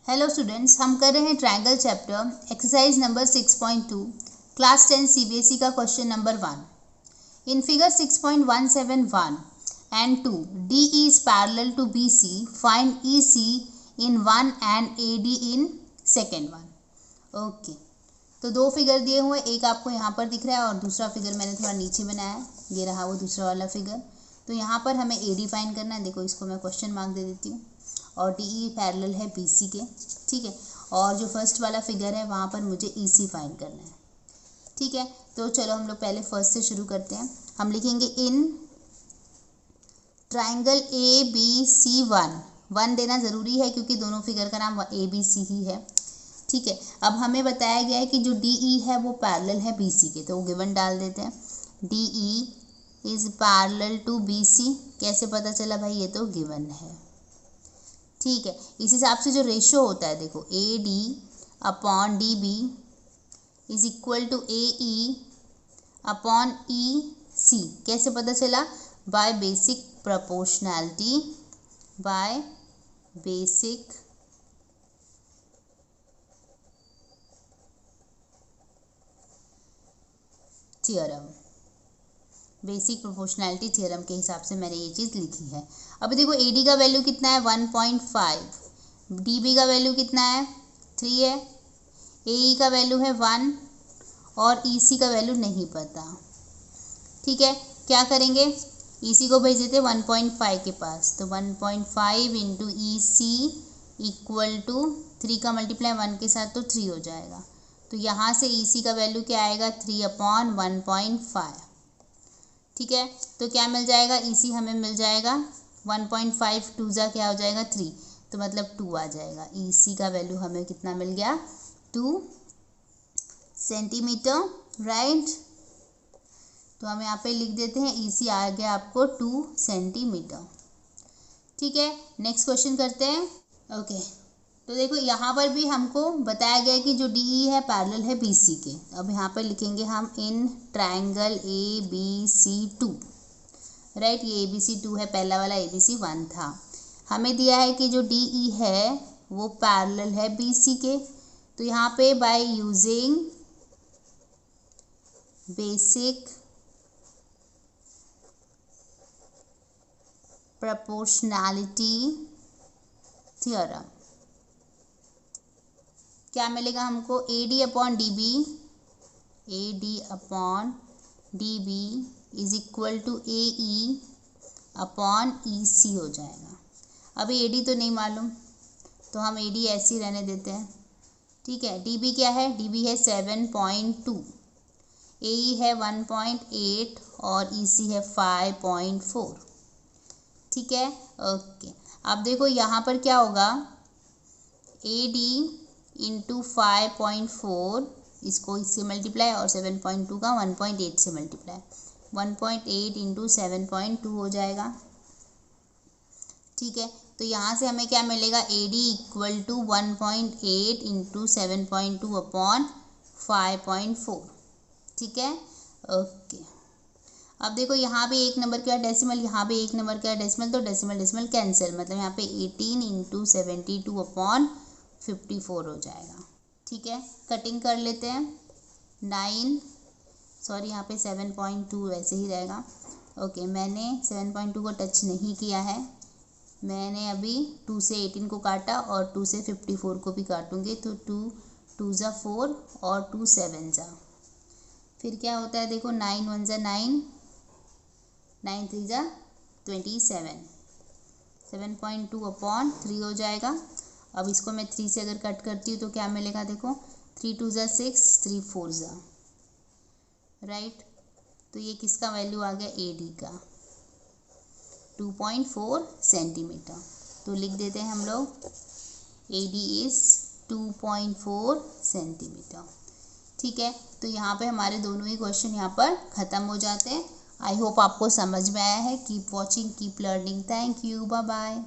Hello students, हम कर रहे हैं triangle chapter exercise number 6.2 class 10 CBSE का question number 1। In figure 6.171 and 2 DE is parallel to BC. Find EC in one and AD in second one. Okay, तो दो figure दिए हुए, एक आपको यहाँ पर दिख रहा है और दूसरा फिगर मैंने थोड़ा नीचे बनाया है, ये रहा वो दूसरा वाला फिगर। तो यहाँ पर हमें AD फाइंड करना है। देखो, इसको मैं क्वेश्चन मार्क दे देती हूँ और DE पैरेलल है BC के, ठीक है। और जो फर्स्ट वाला फिगर है वहाँ पर मुझे EC फाइंड करना है, ठीक है। तो चलो हम लोग पहले फर्स्ट से शुरू करते हैं। हम लिखेंगे इन ट्राइंगल ABC1, वन देना ज़रूरी है क्योंकि दोनों फिगर का नाम ABC ही है, ठीक है। अब हमें बताया गया है कि जो DE है वो पैरेलल है BC के, तो वो गिवन डाल देते हैं। DE is parallel to BC, कैसे पता चला भाई? ये तो गिवन है, ठीक है। इस हिसाब से जो रेशो होता है, देखो AD upon DB is equal to AE upon EC, कैसे पता चला? By basic proportionality, by basic theorem, basic proportionality theorem के हिसाब से मैंने ये चीज़ लिखी है। अब देखो AD का वैल्यू कितना है? 1.5, DB का वैल्यू कितना है? 3 है, AE का वैल्यू है 1 और EC का वैल्यू नहीं पता, ठीक है। क्या करेंगे? EC को भेज देते 1.5 के पास, तो 1.5 इंटू EC इक्वल टू 3 का मल्टीप्लाई 1 के साथ तो 3 हो जाएगा। तो यहाँ से EC का वैल्यू क्या आएगा? 3 अपॉन 1.5, ठीक है। तो क्या मिल जाएगा? EC हमें मिल जाएगा 1.5, 2 जा क्या हो जाएगा? 3, तो मतलब 2 आ जाएगा। EC का वैल्यू हमें कितना मिल गया? 2 सेंटीमीटर, राइट। तो हम यहाँ पे लिख देते हैं EC आ गया आपको 2 सेंटीमीटर, ठीक है। नेक्स्ट क्वेश्चन करते हैं। ओके, तो देखो यहाँ पर भी हमको बताया गया है कि जो DE है पैरेलल है BC के। अब यहाँ पर लिखेंगे हम इन ट्रायंगल ABC2, राइट। ये ABC2 है, पहला वाला ABC1 था। हमें दिया है कि जो DE है वो पैरेलल है BC के, तो यहाँ पे by using basic proportionality theorem क्या मिलेगा हमको? AD upon DB, AD upon DB is equal to AE upon EC हो जाएगा। अभी AD तो नहीं मालूम, तो हम AD ऐसे ही रहने देते हैं, ठीक है। DB क्या है? DB है 7.2, AE है 1.8 और EC है 5.4, ठीक है। ओके, अब देखो यहाँ पर क्या होगा? AD इंटू 5.4, इसको इससे मल्टीप्लाई और 7.2 का 1.8 से मल्टीप्लाई, 1.8 इंटू 7.2 हो जाएगा, ठीक है। तो यहाँ से हमें क्या मिलेगा? AD equal to 1.8 into 7.2 upon 5.4, ठीक है। ओके, अब देखो यहाँ पे एक नंबर का डेसिमल, यहाँ पे एक नंबर का डेसिमल, तो डेसिमल डेसिमल कैंसिल, मतलब यहाँ पे 18 इंटू 72 अपॉन 54 हो जाएगा, ठीक है। कटिंग कर लेते हैं। 9, सॉरी यहाँ पे 7.2 वैसे ही रहेगा। ओके, मैंने 7.2 को टच नहीं किया है, मैंने अभी 2 से 18 को काटा और 2 से 54 को भी काटूंगी, तो 2 2 जा 4 और 2 7 जा, फिर क्या होता है? देखो 9 1 जा 9, 9 3 जा 27, 7.2 अपॉन 3 हो जाएगा। अब इसको मैं 3 से अगर कट करती हूँ तो क्या मिलेगा? देखो 3 2 जा 6, 3 4 जा, राइट। तो ये किसका वैल्यू आ गया? AD का 2.4 सेंटीमीटर। तो लिख देते हैं हम लोग AD इज़ 2.4 सेंटीमीटर, ठीक है। तो यहाँ पे हमारे दोनों ही क्वेश्चन यहाँ पर ख़त्म हो जाते हैं। आई होप आपको समझ में आया है। Keep watching, keep learning. Thank you, bye bye.